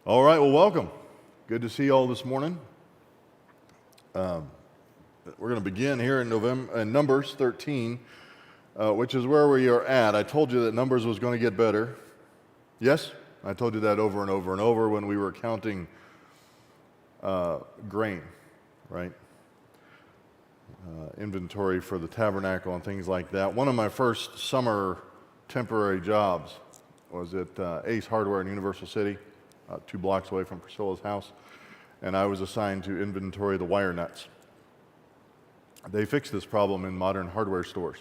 All right, well, welcome. Good to see you all this morning. We're going to begin here in Numbers 13, which is where we are at. I told you that Numbers was going to get better. Yes? I told you that over and over and over when we were counting grain, right? Inventory for the tabernacle and things like that. One of my first summer temporary jobs was at Ace Hardware in Universal City, 2 blocks away from Priscilla's house, and I was assigned to inventory the wire nuts. They fixed this problem in modern hardware stores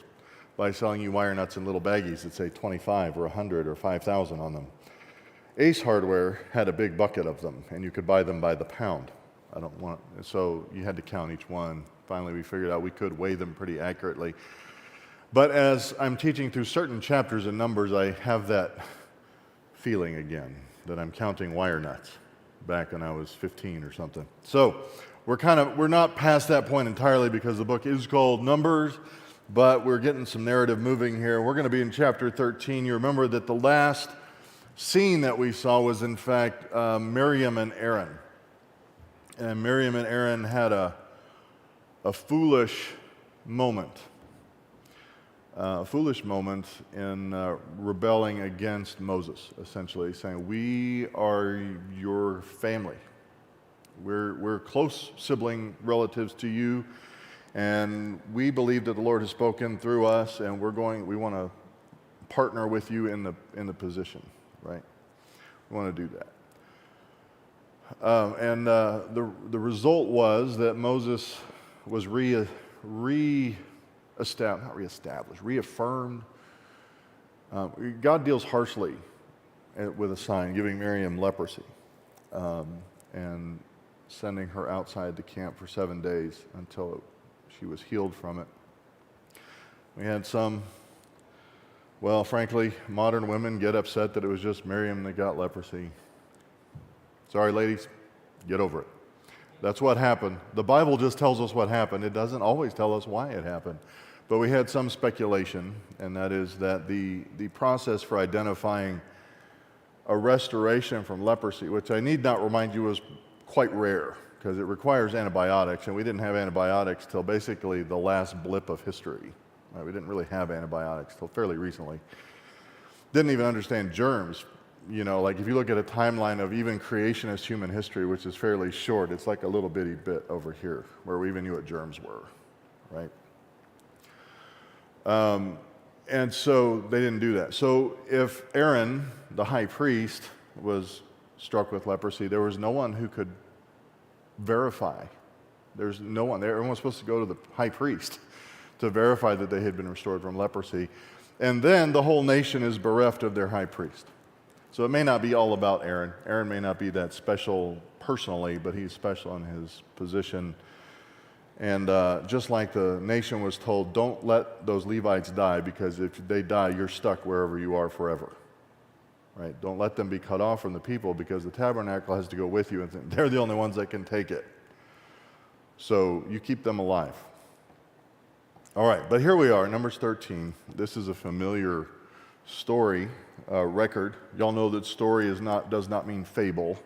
by selling you wire nuts in little baggies that say 25 or 100 or 5,000 on them. Ace Hardware had a big bucket of them, and you could buy them by the pound. So you had to count each one. Finally, we figured out we could weigh them pretty accurately. But as I'm teaching through certain chapters in Numbers, I have that feeling again that I'm counting wire nuts back when I was 15 or something. So we're not past that point entirely because the book is called Numbers, but we're getting some narrative moving here. We're going to be in chapter 13. You remember that the last scene that we saw was, in fact, Miriam and Aaron. And Miriam and Aaron had a foolish moment. A foolish moment in rebelling against Moses, essentially, saying, we are your family. We're close sibling relatives to you, and we believe that the Lord has spoken through us, and we want to partner with you in the position, right? We want to do that. The result was that Moses was reaffirmed. God deals harshly with a sign, giving Miriam leprosy and sending her outside the camp for 7 days until she was healed from it. We had some, frankly, modern women get upset that it was just Miriam that got leprosy. Sorry, ladies, get over it. That's what happened. The Bible just tells us what happened. It doesn't always tell us why it happened. But we had some speculation, and that is that the process for identifying a restoration from leprosy, which I need not remind you was quite rare, because it requires antibiotics, and we didn't have antibiotics till basically the last blip of history. Right? We didn't really have antibiotics till fairly recently. Didn't even understand germs. You know, like if you look at a timeline of even creationist human history, which is fairly short, it's like a little bitty bit over here where we even knew what germs were, right? And so they didn't do that. So if Aaron, the high priest, was struck with leprosy, there was no one who could verify. There's no one there. Everyone was supposed to go to the high priest to verify that they had been restored from leprosy. And then the whole nation is bereft of their high priest. So it may not be all about Aaron. Aaron may not be that special personally, but he's special in his position. And just like the nation was told, don't let those Levites die, because if they die, you're stuck wherever you are forever. Right? Don't let them be cut off from the people, because the tabernacle has to go with you, and they're the only ones that can take it. So you keep them alive. All right, but here we are, Numbers 13. This is a familiar story, record. Y'all know that story does not mean fable.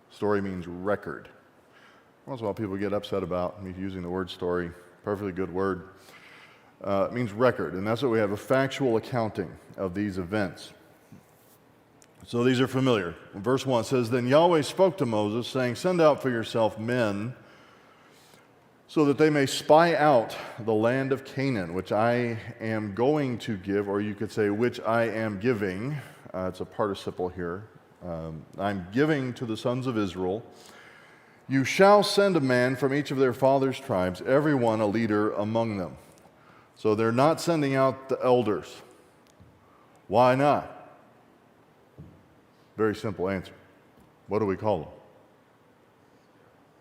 Story means record. Once in a while people get upset about me using the word story. Perfectly good word. It means record, and that's what we have, a factual accounting of these events. So these are familiar. Verse 1 says, Then Yahweh spoke to Moses, saying, Send out for yourself men, so that they may spy out the land of Canaan, which I am going to give, or you could say, which I am giving. It's a participle here. I'm giving to the sons of Israel. You shall send a man from each of their fathers' tribes, every one a leader among them. So they're not sending out the elders. Why not? Very simple answer. What do we call them?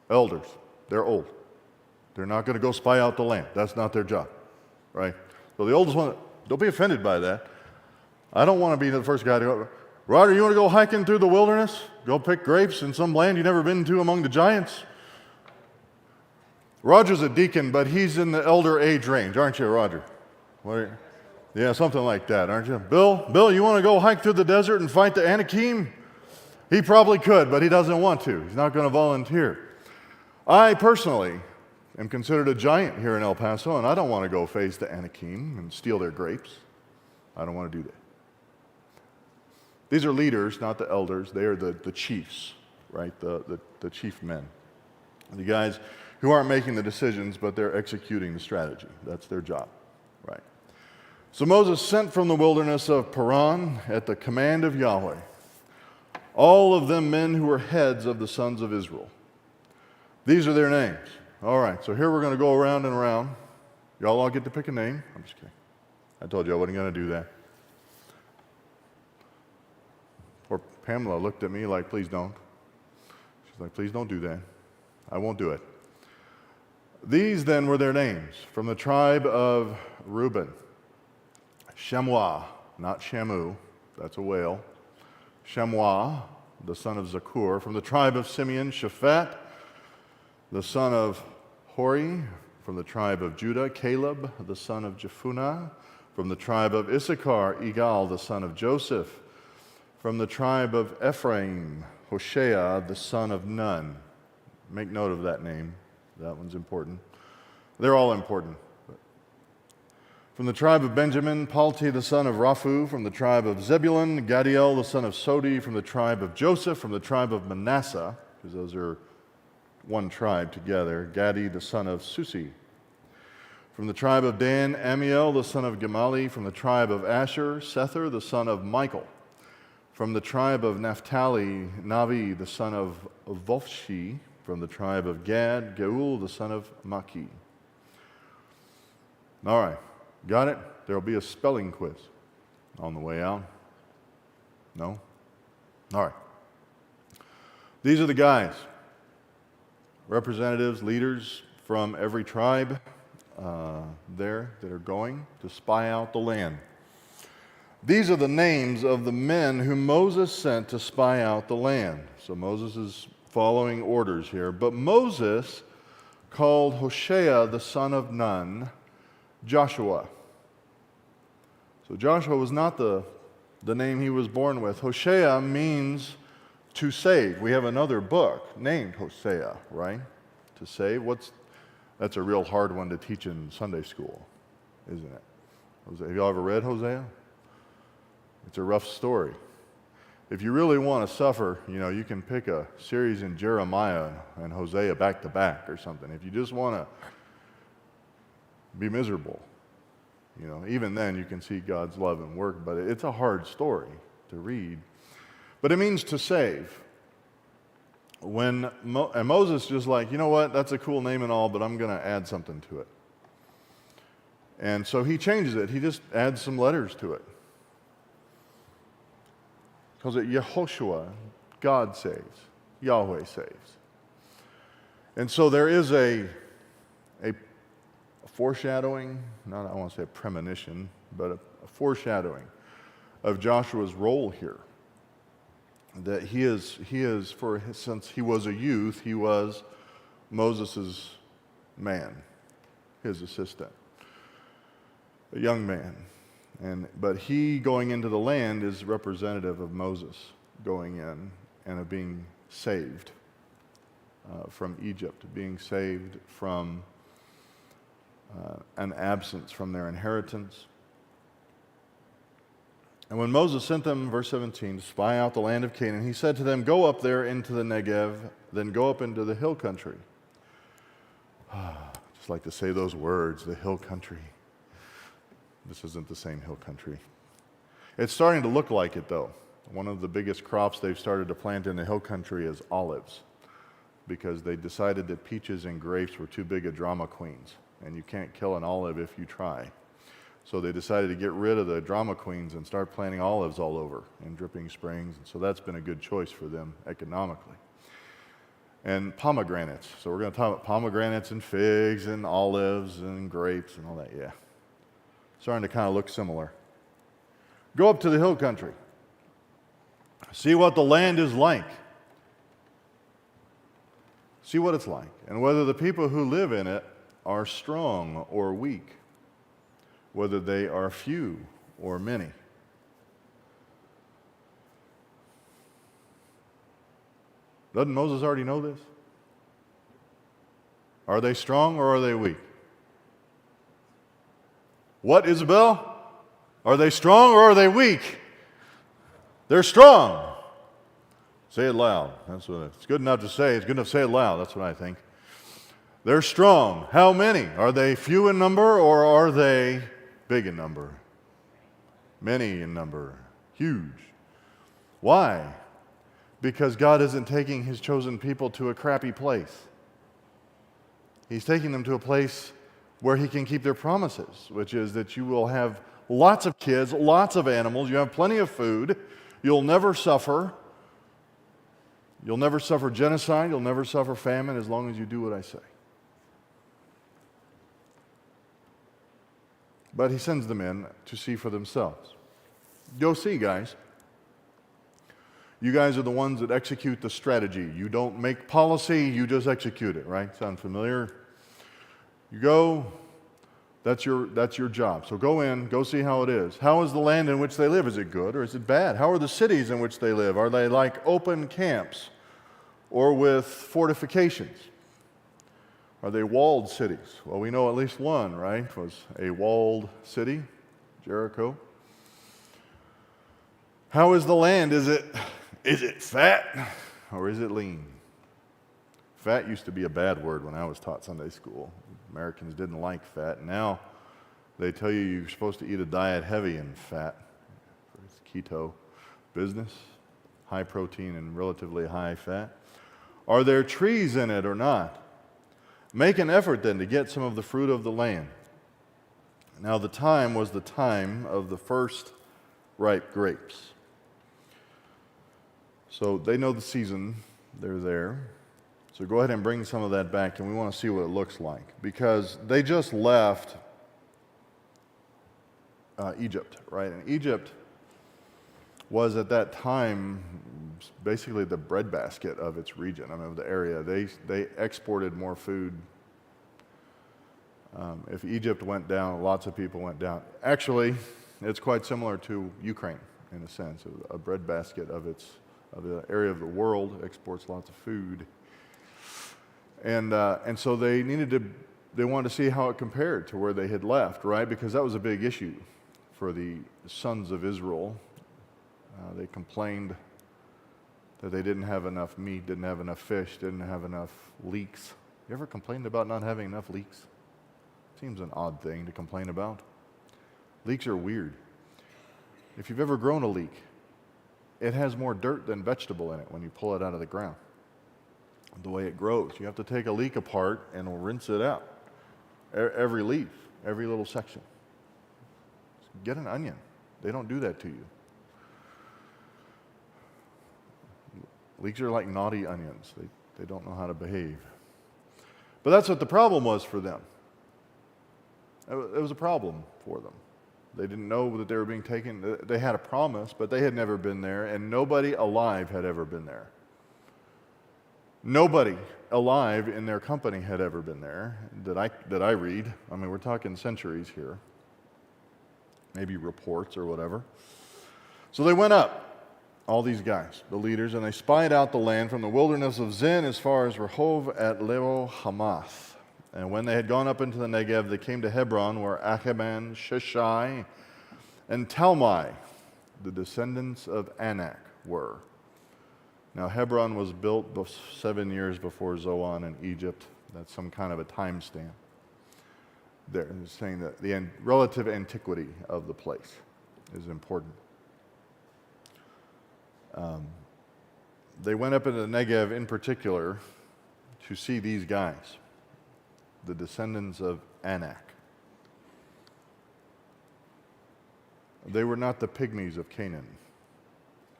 Elders. They're old. They're not going to go spy out the land. That's not their job, right? So the oldest one, don't be offended by that. I don't want to be the first guy to go, Roger, you want to go hiking through the wilderness? Go pick grapes in some land you've never been to among the giants? Roger's a deacon, but he's in the elder age range, aren't you, Roger? Yeah, something like that, aren't you? Bill, you want to go hike through the desert and fight the Anakim? He probably could, but he doesn't want to. He's not going to volunteer. I personally am considered a giant here in El Paso, and I don't want to go face the Anakim and steal their grapes. I don't want to do that. These are leaders, not the elders. They are the chiefs, right? The chief men. The guys who aren't making the decisions, but they're executing the strategy. That's their job, right? So Moses sent from the wilderness of Paran at the command of Yahweh, all of them men who were heads of the sons of Israel. These are their names. All right, so here we're going to go around and around. Y'all all get to pick a name. I'm just kidding. I told you I wasn't going to do that. Poor Pamela looked at me like, please don't. She's like, please don't do that. I won't do it. These then were their names. From the tribe of Reuben, Shemwah, not Shamu, that's a whale. Shemwah, the son of Zakur. From the tribe of Simeon, Shaphat, the son of Hori. From the tribe of Judah, Caleb, the son of Jephunneh. From the tribe of Issachar, Igal, the son of Joseph. From the tribe of Ephraim, Hoshea, the son of Nun. Make note of that name. That one's important. They're all important. From the tribe of Benjamin, Palti, the son of Raphu. From the tribe of Zebulun, Gadiel, the son of Sodi. From the tribe of Joseph. From the tribe of Manasseh, because those are one tribe together, Gadi, the son of Susi. From the tribe of Dan, Amiel, the son of Gemali. From the tribe of Asher, Sether, the son of Michael. From the tribe of Naphtali, Navi, the son of Vophshi. From the tribe of Gad, Geul, the son of Maki. All right, got it? There will be a spelling quiz on the way out. No? All right. These are the guys, representatives, leaders from every tribe there that are going to spy out the land. These are the names of the men whom Moses sent to spy out the land. So Moses is following orders here. But Moses called Hoshea, the son of Nun, Joshua. So Joshua was not the name he was born with. Hoshea means to save. We have another book named Hosea, right? To save. That's a real hard one to teach in Sunday school, isn't it? Have you ever read Hosea? It's a rough story. If you really want to suffer, you can pick a series in Jeremiah and Hosea back to back or something. If you just want to be miserable, even then you can see God's love and work, but it's a hard story to read. But it means to save. And Moses just like, you know what, that's a cool name and all, but I'm going to add something to it. And so he changes it. He just adds some letters to it. Calls it Yehoshua, God saves, Yahweh saves. And so there is a foreshadowing, I want to say a premonition, but a foreshadowing of Joshua's role here. That since he was a youth, he was Moses' man, his assistant, a young man. But he going into the land is representative of Moses going in and of being saved from Egypt, being saved from an absence from their inheritance. And when Moses sent them, verse 17, to spy out the land of Canaan, he said to them, go up there into the Negev, then go up into the hill country. Just like to say those words, the hill country. This isn't the same hill country. It's starting to look like it, though. One of the biggest crops they've started to plant in the hill country is olives, because they decided that peaches and grapes were too big a drama queens, and you can't kill an olive if you try. So they decided to get rid of the drama queens and start planting olives all over in Dripping Springs, and so that's been a good choice for them economically. And pomegranates. So we're going to talk about pomegranates and figs and olives and grapes and all that, yeah. Starting to kind of look similar. Go up to the hill country. See what the land is like. See what it's like, and whether the people who live in it are strong or weak, whether they are few or many. Doesn't Moses already know this? Are they strong or are they weak? What, Isabel? Are they strong or are they weak? They're strong. Say it loud. That's what it's good enough to say. It's good enough to say it loud. That's what I think. They're strong. How many? Are they few in number or are they big in number? Many in number. Huge. Why? Because God isn't taking his chosen people to a crappy place. He's taking them to a place where he can keep their promises, which is that you will have lots of kids, lots of animals, you have plenty of food, you'll never suffer. You'll never suffer genocide, you'll never suffer famine as long as you do what I say. But he sends them in to see for themselves. Go see, guys. You guys are the ones that execute the strategy. You don't make policy, you just execute it, right? Sound familiar? You go, that's your job. So go in, go see how it is. How is the land in which they live? Is it good or is it bad? How are the cities in which they live? Are they like open camps or with fortifications? Are they walled cities? Well, we know at least one, right, was a walled city, Jericho. How is the land? Is it fat or is it lean? Fat used to be a bad word when I was taught Sunday school. Americans didn't like fat. Now they tell you you're supposed to eat a diet heavy in fat. It's keto business, high protein and relatively high fat. Are there trees in it or not? Make an effort then to get some of the fruit of the land. Now the time was the time of the first ripe grapes. So they know the season, they're there. So go ahead and bring some of that back, and we want to see what it looks like. Because they just left Egypt, right? And Egypt was at that time basically the breadbasket of its region, of the area. They exported more food. If Egypt went down, lots of people went down. Actually, it's quite similar to Ukraine in a sense. A breadbasket of the area of the world exports lots of food. And so they wanted to see how it compared to where they had left, right? Because that was a big issue for the sons of Israel. They complained that they didn't have enough meat, didn't have enough fish, didn't have enough leeks. You ever complained about not having enough leeks? Seems an odd thing to complain about. Leeks are weird. If you've ever grown a leek, it has more dirt than vegetable in it when you pull it out of the ground. The way it grows. You have to take a leek apart and rinse it out. Every leaf, every little section. Get an onion. They don't do that to you. Leeks are like naughty onions. They don't know how to behave. But that's what the problem was for them. It was a problem for them. They didn't know that they were being taken. They had a promise, but they had never been there, and nobody alive had ever been there. Nobody alive in their company had ever been there that I read. We're talking centuries here. Maybe reports or whatever. So they went up, all these guys, the leaders, and they spied out the land from the wilderness of Zin as far as Rehov at Lebo Hamath. And when they had gone up into the Negev, they came to Hebron, where Achaban, Sheshai, and Talmai, the descendants of Anak, were. Now, Hebron was built 7 years before Zoan in Egypt. That's some kind of a time stamp there. It's saying that the relative antiquity of the place is important. They went up into the Negev in particular to see these guys, the descendants of Anak. They were not the pygmies of Canaan,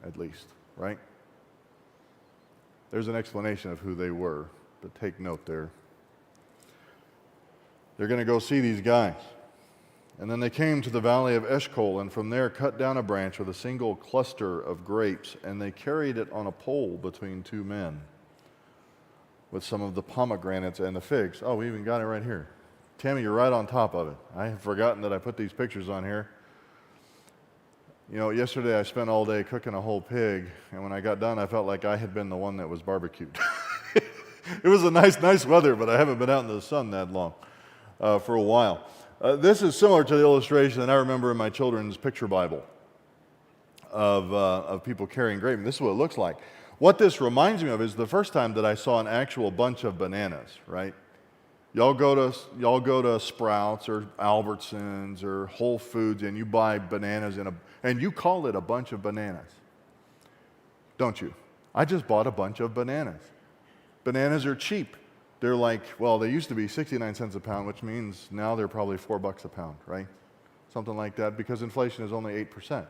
at least, right? There's an explanation of who they were, but take note there. They're going to go see these guys. And then they came to the Valley of Eshkol, and from there cut down a branch with a single cluster of grapes, and they carried it on a pole between two men with some of the pomegranates and the figs. Oh, we even got it right here. Tammy, you're right on top of it. I have forgotten that I put these pictures on here. You know, yesterday I spent all day cooking a whole pig, and when I got done, I felt like I had been the one that was barbecued. It was a nice weather, but I haven't been out in the sun that long for a while. This is similar to the illustration that I remember in my children's picture Bible of people carrying grapes. This is what it looks like. What this reminds me of is the first time that I saw an actual bunch of bananas, right? Y'all go to Sprouts or Albertsons or Whole Foods and you buy bananas and you call it a bunch of bananas, don't you? I just bought a bunch of bananas. Bananas are cheap. They're like, well, they used to be 69 cents a pound, which means now they're probably $4 a pound, right? Something like that, because inflation is only 8%.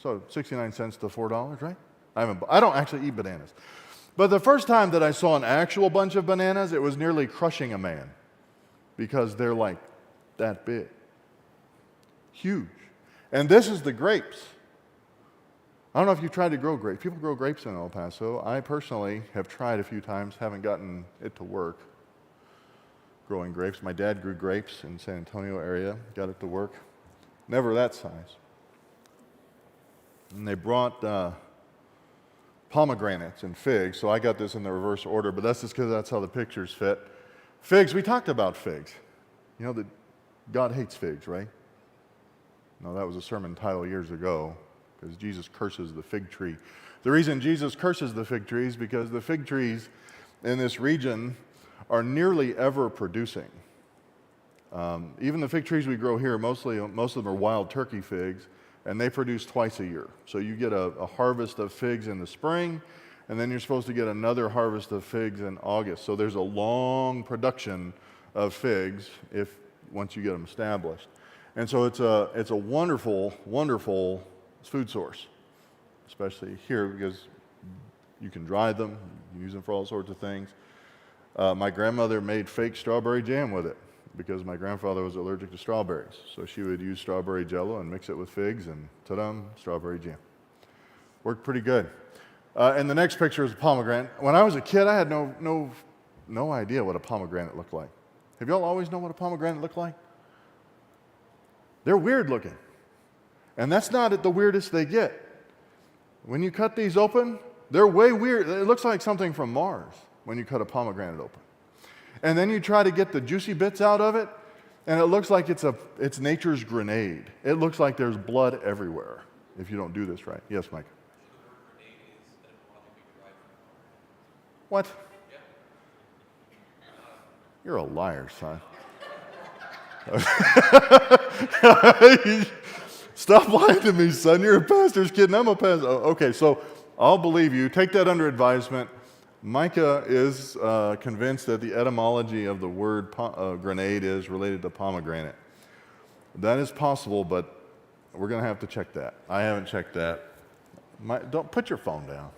So 69 cents to $4, right? I don't actually eat bananas. But the first time that I saw an actual bunch of bananas, it was nearly crushing a man, because they're like that big. Huge. And this is the grapes. I don't know if you've tried to grow grapes. People grow grapes in El Paso. I personally have tried a few times, haven't gotten it to work, growing grapes. My dad grew grapes in San Antonio area, got it to work. Never that size. And they brought pomegranates and figs, so I got this in the reverse order, but that's just because that's how the pictures fit. Figs, we talked about figs. You know that God hates figs, right? No, that was a sermon title years ago, because Jesus curses the fig tree. The reason Jesus curses the fig tree is because the fig trees in this region are nearly ever producing. Even the fig trees we grow here, most of them are wild turkey figs, and they produce twice a year. So you get a harvest of figs in the spring, and then you're supposed to get another harvest of figs in August. So there's a long production of figs once you get them established. And so it's a wonderful, wonderful food source, especially here, because you can dry them, you can use them for all sorts of things. My grandmother made fake strawberry jam with it, because my grandfather was allergic to strawberries. So she would use strawberry jello and mix it with figs, and ta-da, strawberry jam. Worked pretty good. And the next picture is a pomegranate. When I was a kid, I had no idea what a pomegranate looked like. Have y'all always known what a pomegranate looked like? They're weird looking. And that's not the weirdest they get. When you cut these open, they're way weird. It looks like something from Mars when you cut a pomegranate open. And then you try to get the juicy bits out of it, and it looks like it's nature's grenade. It looks like there's blood everywhere if you don't do this right. Yes, Mike? What? You're a liar, son. Stop lying to me, son. You're a pastor's kid, and I'm a pastor. Okay, so I'll believe you. Take that under advisement. Micah is convinced that the etymology of the word grenade is related to pomegranate. That is possible, but we're going to have to check that. I haven't checked that. Don't put your phone down.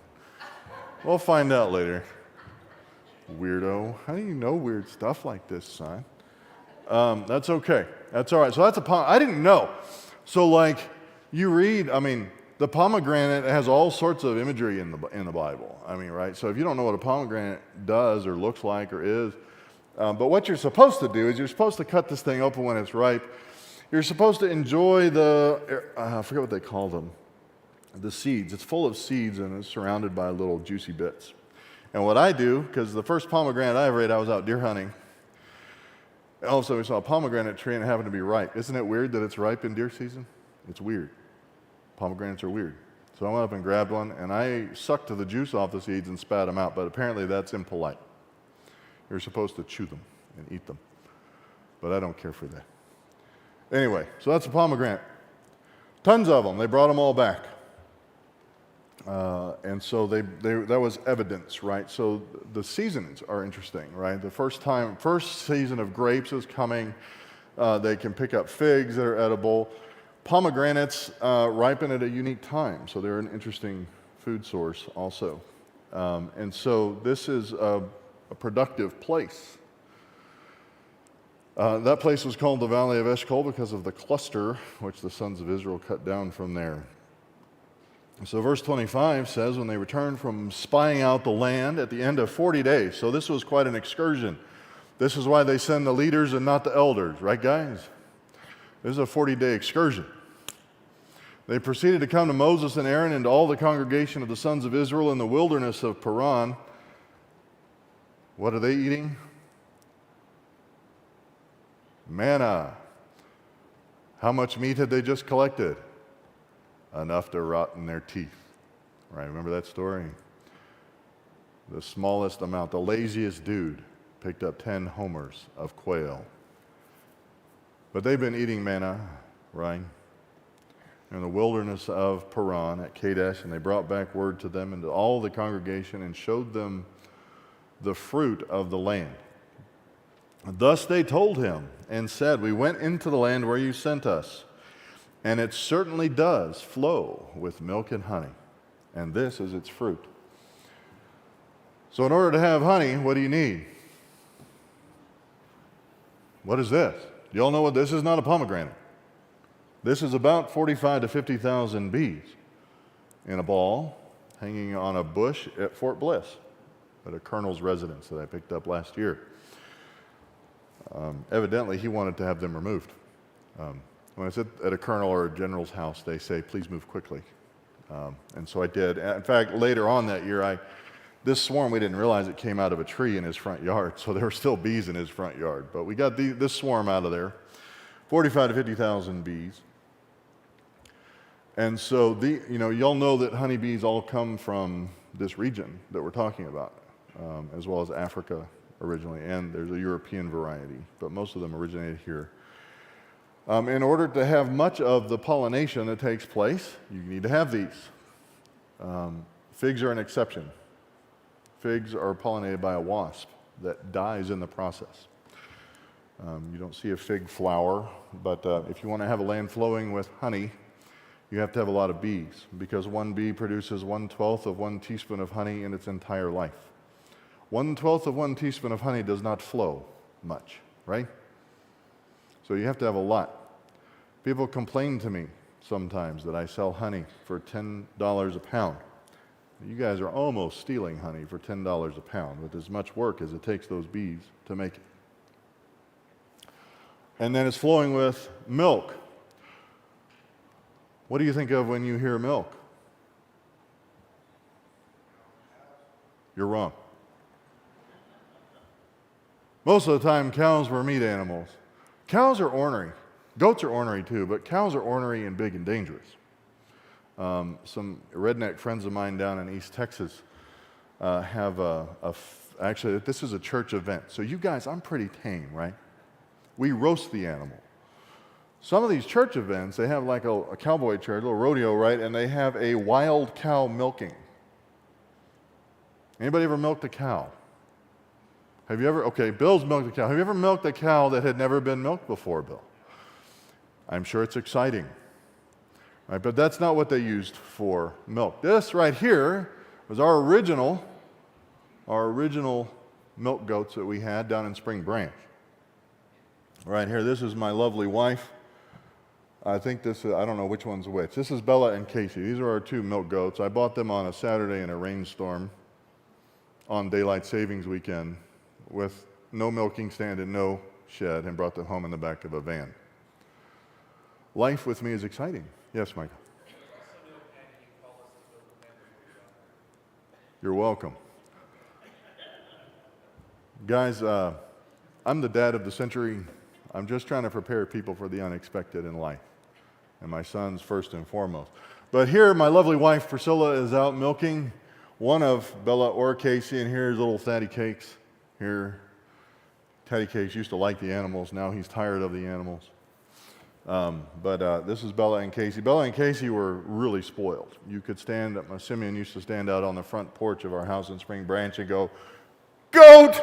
We'll find out later. Weirdo. How do you know weird stuff like this, son? That's okay. That's all right. So that's I didn't know. So like you read, the pomegranate has all sorts of imagery in the Bible. Right? So if you don't know what a pomegranate does or looks like or is, but what you're supposed to do is you're supposed to cut this thing open when it's ripe. You're supposed to enjoy I forget what they call them, the seeds. It's full of seeds and it's surrounded by little juicy bits. And what I do, because the first pomegranate I ever ate, I was out deer hunting. And all of a sudden we saw a pomegranate tree and it happened to be ripe. Isn't it weird that it's ripe in deer season? It's weird. Pomegranates are weird. So I went up and grabbed one, and I sucked the juice off the seeds and spat them out, but apparently that's impolite. You're supposed to chew them and eat them, but I don't care for that. Anyway, so that's a pomegranate. Tons of them. They brought them all back. And so that was evidence, right? So the seasons are interesting, right? The first season of grapes is coming. They can pick up figs that are edible. Pomegranates ripen at a unique time, so they're an interesting food source also. And so this is a productive place. That place was called the Valley of Eshkol because of the cluster which the sons of Israel cut down from there. So verse 25 says, when they returned from spying out the land at the end of 40 days. So this was quite an excursion. This is why they send the leaders and not the elders, right guys? This is a 40-day excursion. They proceeded to come to Moses and Aaron and to all the congregation of the sons of Israel in the wilderness of Paran. What are they eating? Manna. How much meat had they just collected? Enough to rot in their teeth. Right, remember that story? The smallest amount, the laziest dude, picked up 10 homers of quail. But they've been eating manna, right, in the wilderness of Paran at Kadesh, and they brought back word to them and to all the congregation and showed them the fruit of the land. Thus they told him and said, we went into the land where you sent us, and it certainly does flow with milk and honey, and this is its fruit. So in order to have honey, what do you need? What is this? You all know what this is? Not a pomegranate. This is about 45 to 50,000 bees in a ball hanging on a bush at Fort Bliss at a colonel's residence that I picked up last year. Evidently, he wanted to have them removed. When I sit at a colonel or a general's house, they say, please move quickly. And so I did. In fact, later on that year, this swarm, we didn't realize it came out of a tree in his front yard, so there were still bees in his front yard. But we got this swarm out of there, 45 to 50,000 bees. And so, y'all know that honeybees all come from this region that we're talking about, as well as Africa originally, and there's a European variety, but most of them originated here. In order to have much of the pollination that takes place, you need to have these. Figs are an exception. Figs are pollinated by a wasp that dies in the process. You don't see a fig flower, but if you want to have a land flowing with honey, you have to have a lot of bees, because one bee produces 1/12 of 1 teaspoon of honey in its entire life. 1/12 of 1 teaspoon of honey does not flow much, right? So you have to have a lot. People complain to me sometimes that I sell honey for $10 a pound. You guys are almost stealing honey for $10 a pound with as much work as it takes those bees to make it. And then it's flowing with milk. What do you think of when you hear milk? You're wrong. Most of the time, cows were meat animals. Cows are ornery. Goats are ornery too, but cows are ornery and big and dangerous. Some redneck friends of mine down in East Texas have actually, this is a church event. So you guys, I'm pretty tame, right? We roast the animal. Some of these church events, they have like a cowboy church, a little rodeo, right? And they have a wild cow milking. Anybody ever milked a cow? Have you ever, okay, Bill's milked a cow. Have you ever milked a cow that had never been milked before, Bill? I'm sure it's exciting. Right, but that's not what they used for milk. This right here was our original milk goats that we had down in Spring Branch. Right here, this is my lovely wife. I think this is, I don't know which one's which. This is Bella and Casey. These are our 2 milk goats. I bought them on a Saturday in a rainstorm on daylight savings weekend with no milking stand and no shed, and brought them home in the back of a van. Life with me is exciting. Yes, Michael. You're welcome. Guys, I'm the dad of the century. I'm just trying to prepare people for the unexpected in life. And my son's first and foremost. But here, my lovely wife, Priscilla, is out milking one of Bella or Casey, and here's little Thaddy Cakes. Here, Thaddy Cakes used to like the animals. Now he's tired of the animals. But this is Bella and Casey. Bella and Casey were really spoiled. You could stand, Simeon used to stand out on the front porch of our house in Spring Branch and go, "Goat!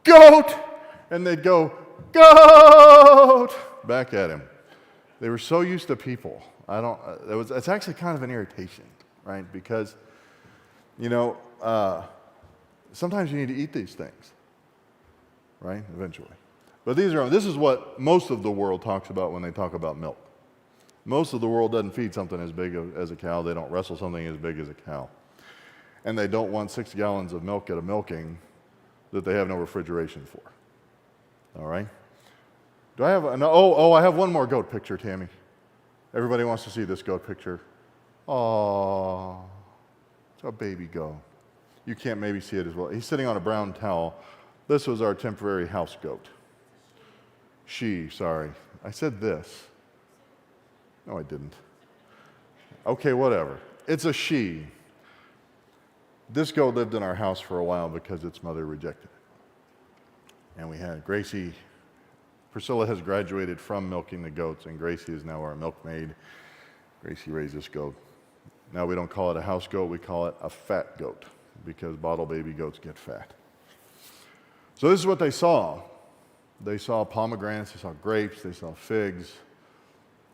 Goat!" And they'd go, "Goat!" back at him. They were so used to people. It's actually kind of an irritation, right? Because, sometimes you need to eat these things, right? Eventually. But this is what most of the world talks about when they talk about milk. Most of the world doesn't feed something as big as a cow. They don't wrestle something as big as a cow. And they don't want 6 gallons of milk at a milking that they have no refrigeration for. All right? Do I have I have one more goat picture, Tammy. Everybody wants to see this goat picture. Aww, it's a baby goat. You can't maybe see it as well. He's sitting on a brown towel. This was our temporary house goat. Sorry. I said this. No, I didn't. Okay, whatever. It's a she. This goat lived in our house for a while because its mother rejected it. And we had Gracie. Priscilla has graduated from milking the goats, and Gracie is now our milkmaid. Gracie raised this goat. Now we don't call it a house goat, we call it a fat goat, because bottle baby goats get fat. So this is what they saw. They saw pomegranates, they saw grapes, they saw figs,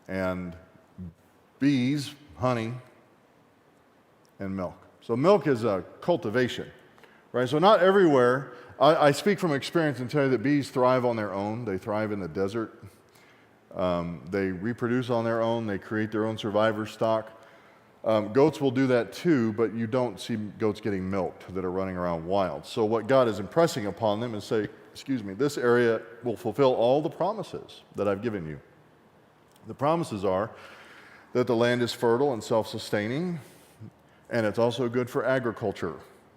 and bees, honey, and milk. So milk is a cultivation, right? So not everywhere. I speak from experience and tell you that bees thrive on their own. They thrive in the desert. They reproduce on their own. They create their own survivor stock. Goats will do that too, but you don't see goats getting milked that are running around wild. So what God is impressing upon them is say, this area will fulfill all the promises that I've given you. The promises are that the land is fertile and self-sustaining, and it's also good for agriculture.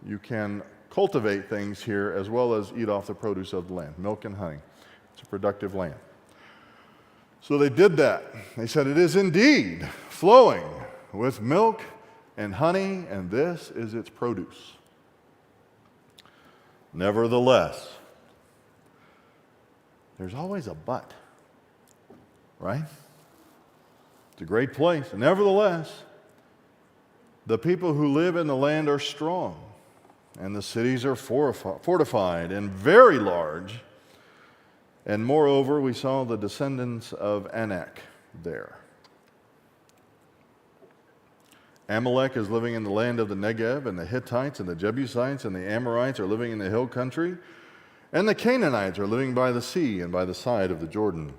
You can cultivate things here as well as eat off the produce of the land, milk and honey. It's a productive land. So they did that. They said, it is indeed flowing with milk and honey, and this is its produce. Nevertheless, there's always a but, right? It's a great place. Nevertheless, the people who live in the land are strong, and the cities are fortified and very large. And moreover, we saw the descendants of Anak there. Amalek is living in the land of the Negev, and the Hittites and the Jebusites and the Amorites are living in the hill country, and the Canaanites are living by the sea and by the side of the Jordan.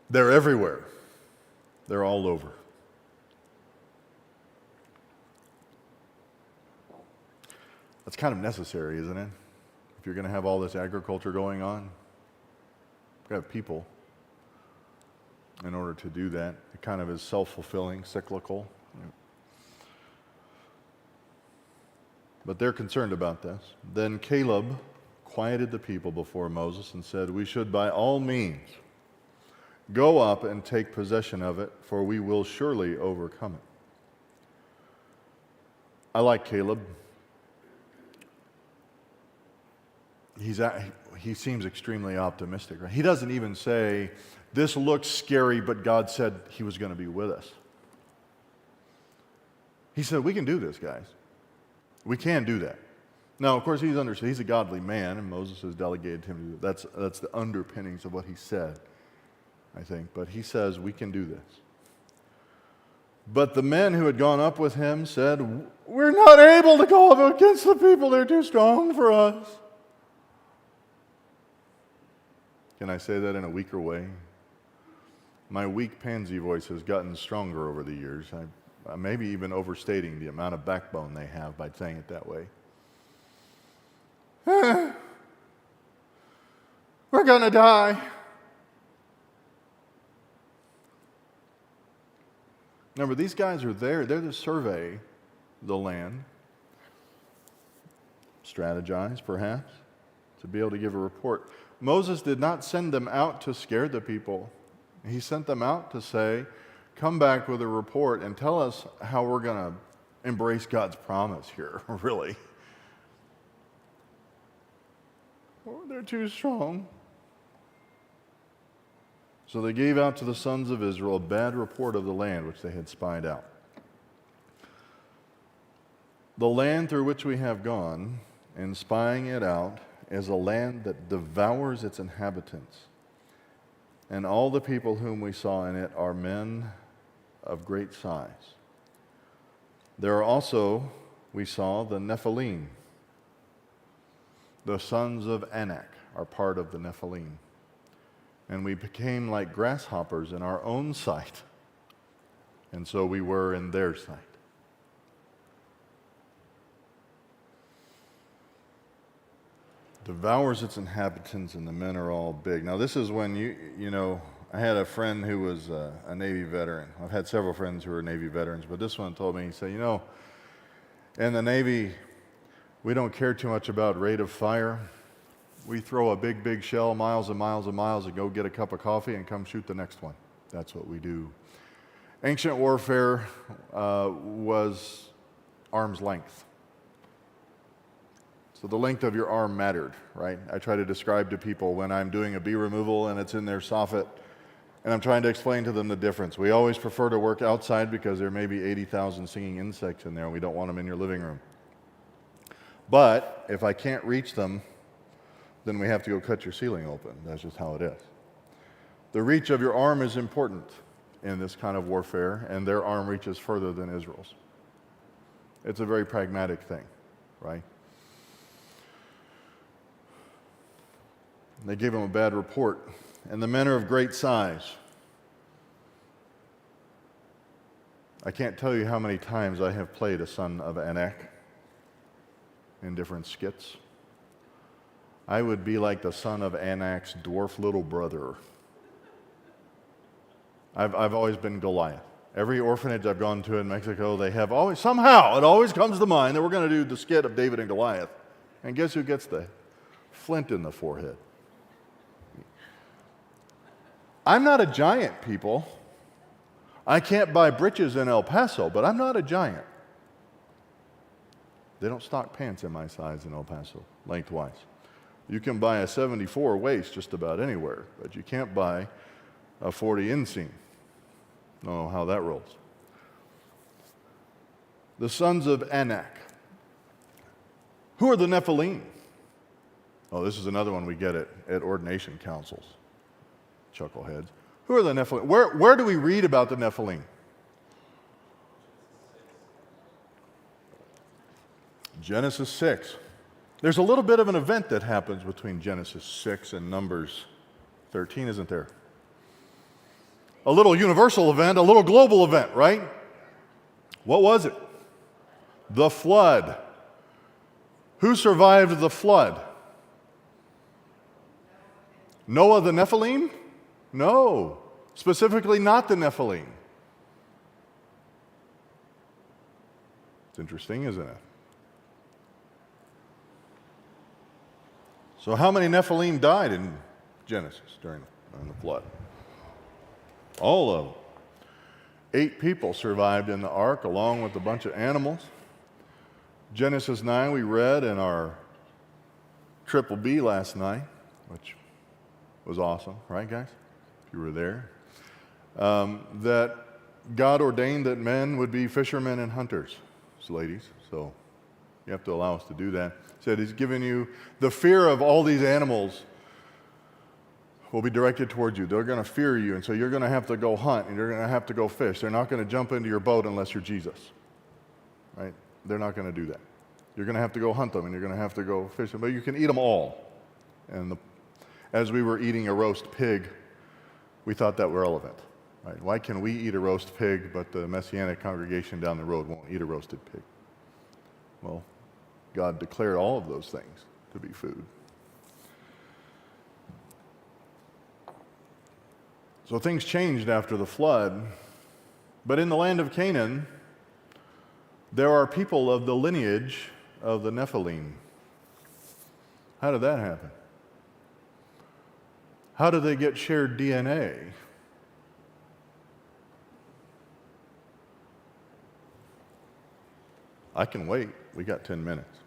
They're everywhere. They're all over. That's kind of necessary, isn't it? If you're going to have all this agriculture going on, you've got to have people in order to do that. It kind of is self-fulfilling, cyclical. But they're concerned about this. Then Caleb quieted the people before Moses and said, we should by all means go up and take possession of it, for we will surely overcome it. I like Caleb. He seems extremely optimistic, right? He doesn't even say, this looks scary, but God said he was going to be with us. He said, we can do this, guys. We can do that. Now, of course, he's a godly man, and Moses has delegated him to do that. That's the underpinnings of what he said, I think. But he says, we can do this. But the men who had gone up with him said, we're not able to go up against the people. They're too strong for us. Can I say that in a weaker way? My weak pansy voice has gotten stronger over the years. I may be even overstating the amount of backbone they have by saying it that way. We're going to die. Remember, these guys are there. They're to survey the land, strategize, perhaps, to be able to give a report. Moses did not send them out to scare the people. He sent them out to say, come back with a report and tell us how we're going to embrace God's promise here, really. Oh, they're too strong. So they gave out to the sons of Israel a bad report of the land which they had spied out. The land through which we have gone, in spying it out, is a land that devours its inhabitants. And all the people whom we saw in it are men of great size. There are also, we saw, the Nephilim. The sons of Anak are part of the Nephilim. And we became like grasshoppers in our own sight. And so we were in their sight. Devours its inhabitants, and the men are all big. Now, this is when I had a friend who was a Navy veteran. I've had several friends who are Navy veterans, but this one told me, he said, in the Navy, we don't care too much about rate of fire. We throw a big shell miles and miles and miles and go get a cup of coffee and come shoot the next one. That's what we do. Ancient warfare was arm's length. So the length of your arm mattered, right? I try to describe to people when I'm doing a bee removal and it's in their soffit, and I'm trying to explain to them the difference. We always prefer to work outside because there may be 80,000 singing insects in there, and we don't want them in your living room. But if I can't reach them, then we have to go cut your ceiling open. That's just how it is. The reach of your arm is important in this kind of warfare, and their arm reaches further than Israel's. It's a very pragmatic thing, right? They gave him a bad report. And the men are of great size. I can't tell you how many times I have played a son of Anak in different skits. I would be like the son of Anak's dwarf little brother. I've always been Goliath. Every orphanage I've gone to in Mexico, they have always, somehow, it always comes to mind that we're going to do the skit of David and Goliath. And guess who gets the flint in the forehead? I'm not a giant, people. I can't buy britches in El Paso, but I'm not a giant. They don't stock pants in my size in El Paso, lengthwise. You can buy a 74 waist just about anywhere, but you can't buy a 40 inseam. Don't know how that rolls. The sons of Anak. Who are the Nephilim? Oh, this is another one we get at ordination councils. Chuckleheads. Who are the Nephilim? Where do we read about the Nephilim? Genesis 6. There's a little bit of an event that happens between Genesis 6 and Numbers 13, isn't there? A little universal event, a little global event, right? What was it? The flood. Who survived the flood? Noah the Nephilim? No, specifically not the Nephilim. It's interesting, isn't it? So how many Nephilim died in Genesis during the flood? All of them. 8 people survived in the ark along with a bunch of animals. Genesis 9 we read in our Triple B last night, which was awesome, right guys? If you were there. That God ordained that men would be fishermen and hunters, ladies. So you have to allow us to do that. He said he's given you the fear of all these animals will be directed towards you. They're going to fear you, and so you're going to have to go hunt, and you're going to have to go fish. They're not going to jump into your boat unless you're Jesus, right? They're not going to do that. You're going to have to go hunt them, and you're going to have to go fish them, but you can eat them all. And as we were eating a roast pig, we thought that were relevant, right? Why can we eat a roast pig, but the Messianic congregation down the road won't eat a roasted pig? Well, God declared all of those things to be food. So things changed after the flood, but in the land of Canaan, there are people of the lineage of the Nephilim. How did that happen? How did they get shared DNA? I can wait. We got 10 minutes.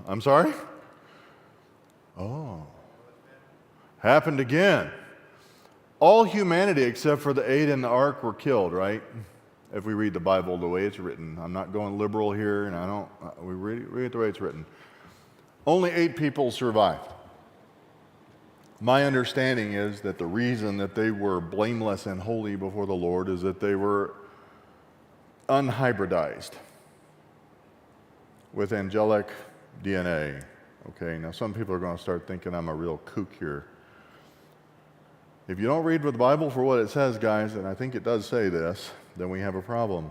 I'm sorry? Oh. Happened again. All humanity except for the 8 in the ark were killed, right? If we read the Bible the way it's written. I'm not going liberal here, and we read it the way it's written. Only 8 people survived. My understanding is that the reason that they were blameless and holy before the Lord is that they were unhybridized with angelic DNA. Okay, now some people are going to start thinking I'm a real kook here. If you don't read the Bible for what it says, guys, and I think it does say this, then we have a problem.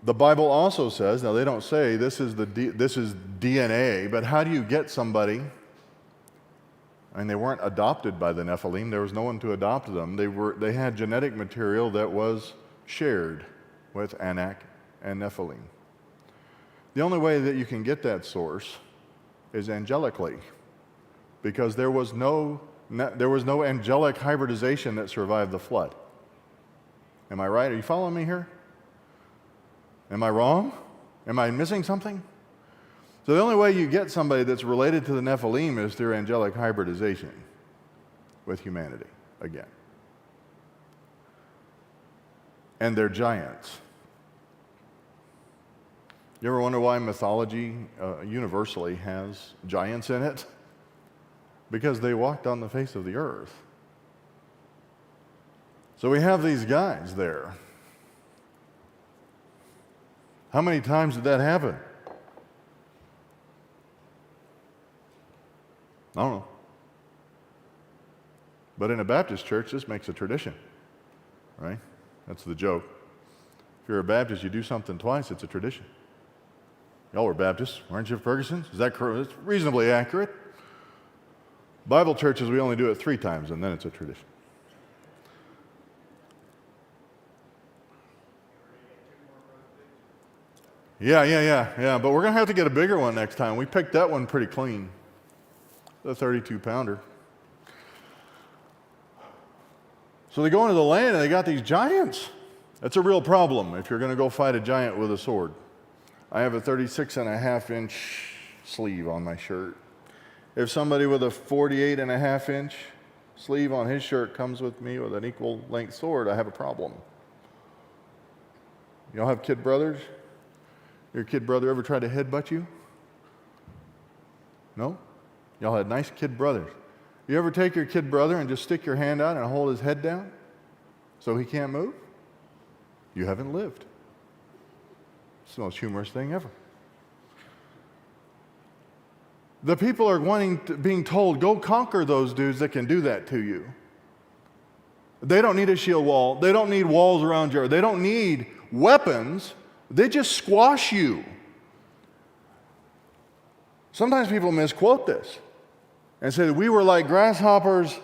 The Bible also says, now they don't say this is DNA, but how do you get somebody? I mean, they weren't adopted by the Nephilim. There was no one to adopt them. They had genetic material that was shared with Anak and Nephilim. The only way that you can get that source is angelically, because there was no angelic hybridization that survived the flood. Am I right? Are you following me here? Am I wrong? Am I missing something? So the only way you get somebody that's related to the Nephilim is through angelic hybridization with humanity again. And they're giants. You ever wonder why mythology universally has giants in it? Because they walked on the face of the earth. So we have these guys there. How many times did that happen? I don't know. But in a Baptist church, this makes a tradition, right? That's the joke. If you're a Baptist, you do something twice, it's a tradition. Y'all were Baptists, weren't you, Ferguson? Is that correct? It's reasonably accurate. Bible churches, we only do it 3 times, and then it's a tradition. Yeah. But we're going to have to get a bigger one next time. We picked that one pretty clean. The 32-pounder. So they go into the land and they got these giants. That's a real problem if you're going to go fight a giant with a sword. I have a 36.5-inch sleeve on my shirt. If somebody with a 48.5-inch sleeve on his shirt comes with me with an equal length sword, I have a problem. Y'all have kid brothers? Your kid brother ever tried to headbutt you? No? Y'all had nice kid brothers. You ever take your kid brother and just stick your hand out and hold his head down so he can't move? You haven't lived. It's the most humorous thing ever. The people are being told, go conquer those dudes that can do that to you. They don't need a shield wall. They don't need walls around you. They don't need weapons. They just squash you. Sometimes people misquote this and say that we were like grasshoppers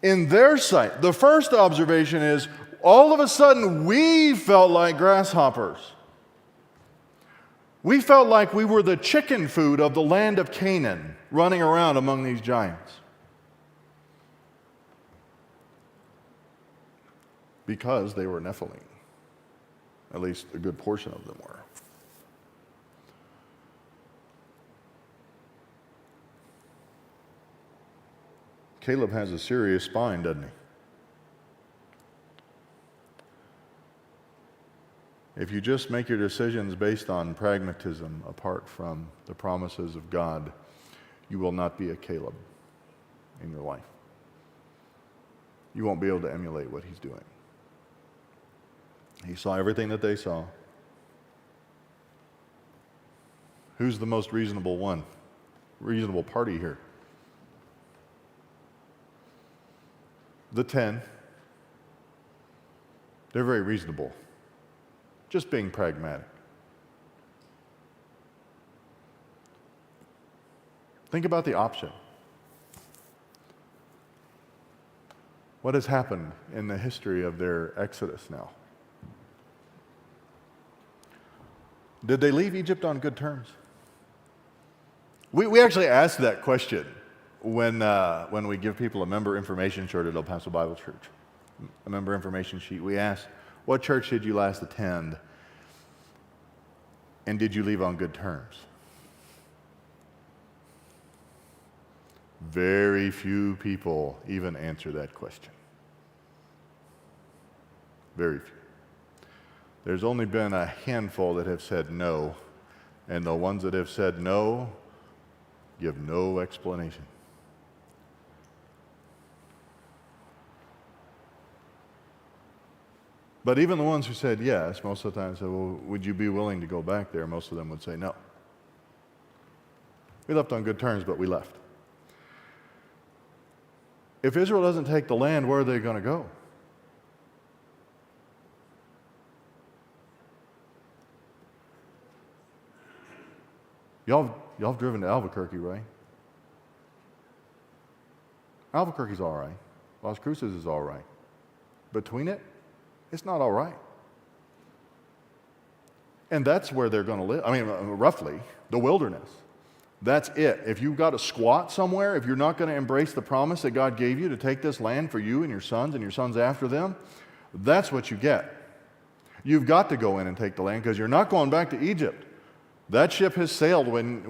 in their sight. The first observation is all of a sudden we felt like grasshoppers. We felt like we were the chicken food of the land of Canaan running around among these giants. Because they were Nephilim. At least a good portion of them were. Caleb has a serious spine, doesn't he? If you just make your decisions based on pragmatism apart from the promises of God, you will not be a Caleb in your life. You won't be able to emulate what he's doing. He saw everything that they saw. Who's the most reasonable one? Reasonable party here? The 10. They're very reasonable. Just being pragmatic. Think about the option. What has happened in the history of their exodus now? Did they leave Egypt on good terms? We actually asked that question when we give people a member information sheet at El Paso Bible Church. A member information sheet. We asked, what church did you last attend? And did you leave on good terms? Very few people even answer that question. Very few. There's only been a handful that have said no, and the ones that have said no give no explanation. But even the ones who said yes, most of the time said, well, would you be willing to go back there? Most of them would say no. We left on good terms, but we left. If Israel doesn't take the land, where are they going to go? Y'all have driven to Albuquerque, right? Albuquerque's all right. Las Cruces is all right. Between it, it's not all right. And that's where they're going to live. I mean, roughly, the wilderness. That's it. If you've got to squat somewhere, if you're not going to embrace the promise that God gave you to take this land for you and your sons after them, that's what you get. You've got to go in and take the land because you're not going back to Egypt. That ship has sailed when,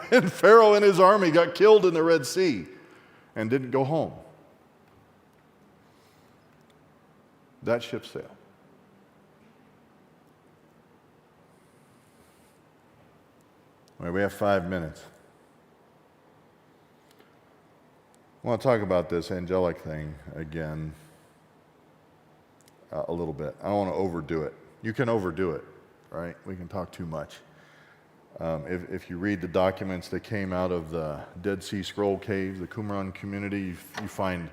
when Pharaoh and his army got killed in the Red Sea and didn't go home. That ship sailed. All right, we have 5 minutes. I want to talk about this angelic thing again a little bit. I don't want to overdo it. You can overdo it, right? We can talk too much. If you read the documents that came out of the Dead Sea Scroll caves, the Qumran community, you find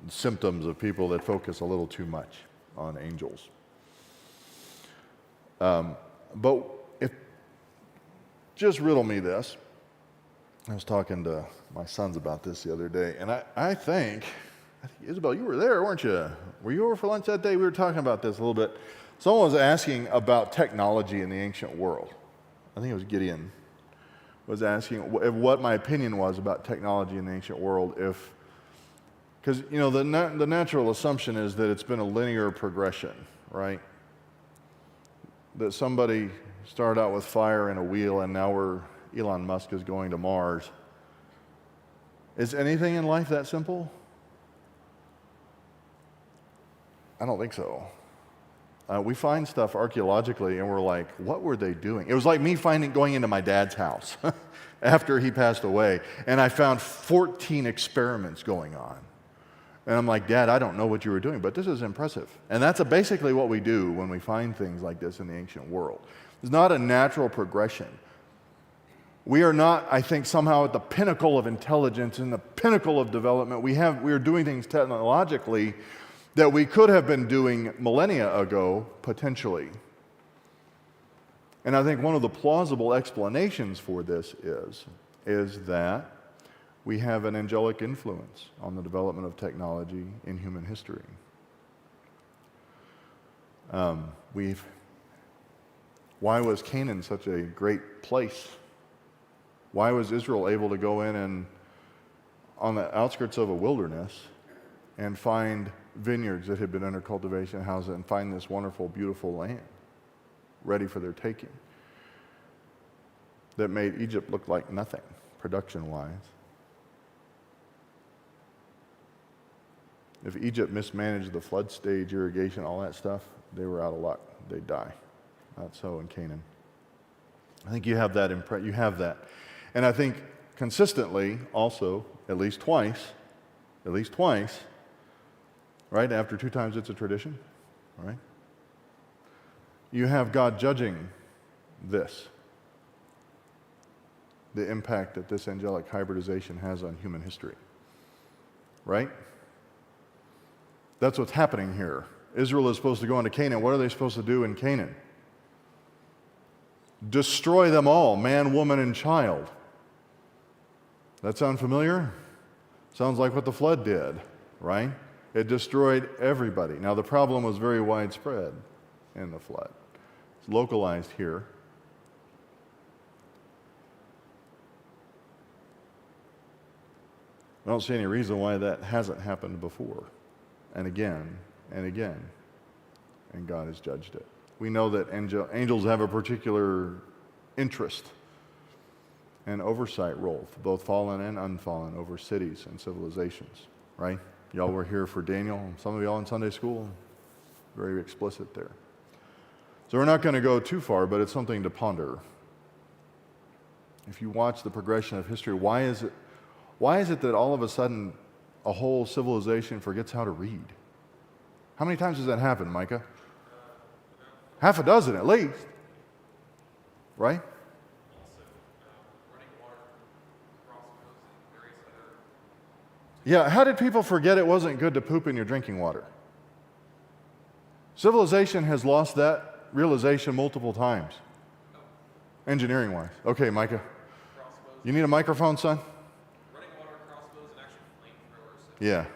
symptoms of people that focus a little too much on angels. But just riddle me this. I was talking to my sons about this the other day, and I think, Isabel, you were there, weren't you? Were you over for lunch that day? We were talking about this a little bit. Someone was asking about technology in the ancient world. I think it was Gideon was asking what my opinion was about technology in the ancient world. Because the natural assumption is that it's been a linear progression, right? That somebody started out with fire and a wheel, and now Elon Musk is going to Mars. Is anything in life that simple? I don't think so. We find stuff archaeologically, and we're like, what were they doing? It was like me going into my dad's house after he passed away, and I found 14 experiments going on. And I'm like, Dad, I don't know what you were doing, but this is impressive. And that's basically what we do when we find things like this in the ancient world. It's not a natural progression. We are not, I think, somehow at the pinnacle of intelligence and the pinnacle of development. We are doing things technologically that we could have been doing millennia ago, potentially. And I think one of the plausible explanations for this is that we have an angelic influence on the development of technology in human history. Why was Canaan such a great place? Why was Israel able to go in and on the outskirts of a wilderness and find vineyards that had been under cultivation houses and find this wonderful, beautiful land ready for their taking that made Egypt look like nothing, production-wise? If Egypt mismanaged the flood stage, irrigation, all that stuff, they were out of luck. They'd die. Not so in Canaan. I think you have that. You have that. And I think consistently, also, at least twice, right? After 2 times it's a tradition, right? You have God judging this, the impact that this angelic hybridization has on human history, right? That's what's happening here. Israel is supposed to go into Canaan. What are they supposed to do in Canaan? Destroy them all, man, woman, and child. That sound familiar? Sounds like what the flood did, right? It destroyed everybody. Now, the problem was very widespread in the flood. It's localized here. I don't see any reason why that hasn't happened before, and again, and again, and God has judged it. We know that angels have a particular interest and oversight role, for both fallen and unfallen, over cities and civilizations, right? Y'all were here for Daniel, some of y'all in Sunday school, very explicit there. So we're not going to go too far, but it's something to ponder. If you watch the progression of history, why is it that all of a sudden a whole civilization forgets how to read? How many times has that happened, Micah? Half a dozen at least, right? Yeah, how did people forget it wasn't good to poop in your drinking water? Civilization has lost that realization multiple times. Engineering-wise. Okay, Micah. You need a microphone, son? Running water crossbows and actually flamethrowers.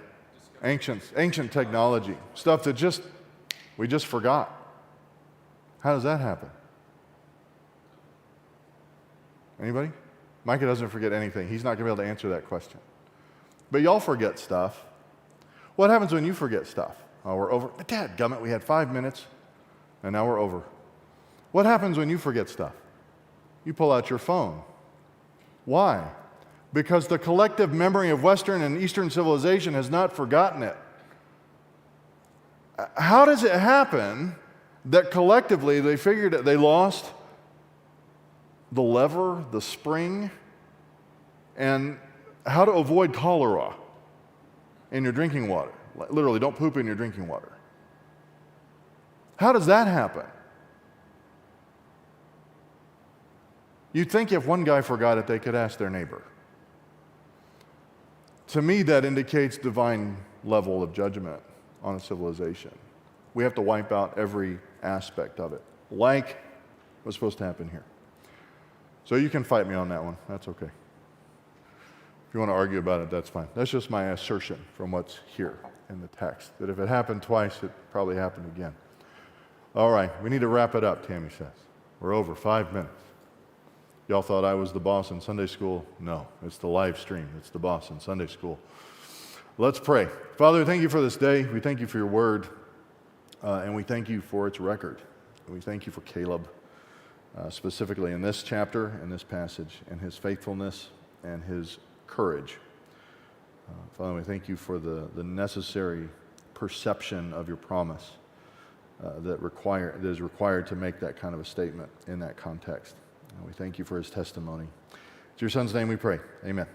Yeah. Ancient technology. Stuff that we just forgot. How does that happen? Anybody? Micah doesn't forget anything. He's not going to be able to answer that question. But y'all forget stuff. What happens when you forget stuff? Oh, we're over. But dadgummit, we had 5 minutes, and now we're over. What happens when you forget stuff? You pull out your phone. Why? Because the collective memory of Western and Eastern civilization has not forgotten it. How does it happen that collectively they figured that they lost the lever, the spring, and how to avoid cholera in your drinking water? Literally, don't poop in your drinking water. How does that happen? You'd think if one guy forgot it, they could ask their neighbor. To me, that indicates divine level of judgment on a civilization. We have to wipe out every aspect of it, like what's supposed to happen here. So you can fight me on that one. That's okay. If you want to argue about it, that's fine. That's just my assertion from what's here in the text, that if it happened twice, it probably happened again. All right, we need to wrap it up, Tammy says. We're over 5 minutes. Y'all thought I was the boss in Sunday school? No, it's the live stream. It's the boss in Sunday school. Let's pray. Father, thank you for this day. We thank you for your word, and we thank you for its record. We thank you for Caleb, specifically in this chapter, in this passage, and his faithfulness and his courage. Father, we thank you for the necessary perception of your promise that is required to make that kind of a statement in that context. And we thank you for his testimony. It's your son's name we pray. Amen.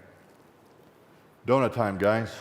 Donut time, guys.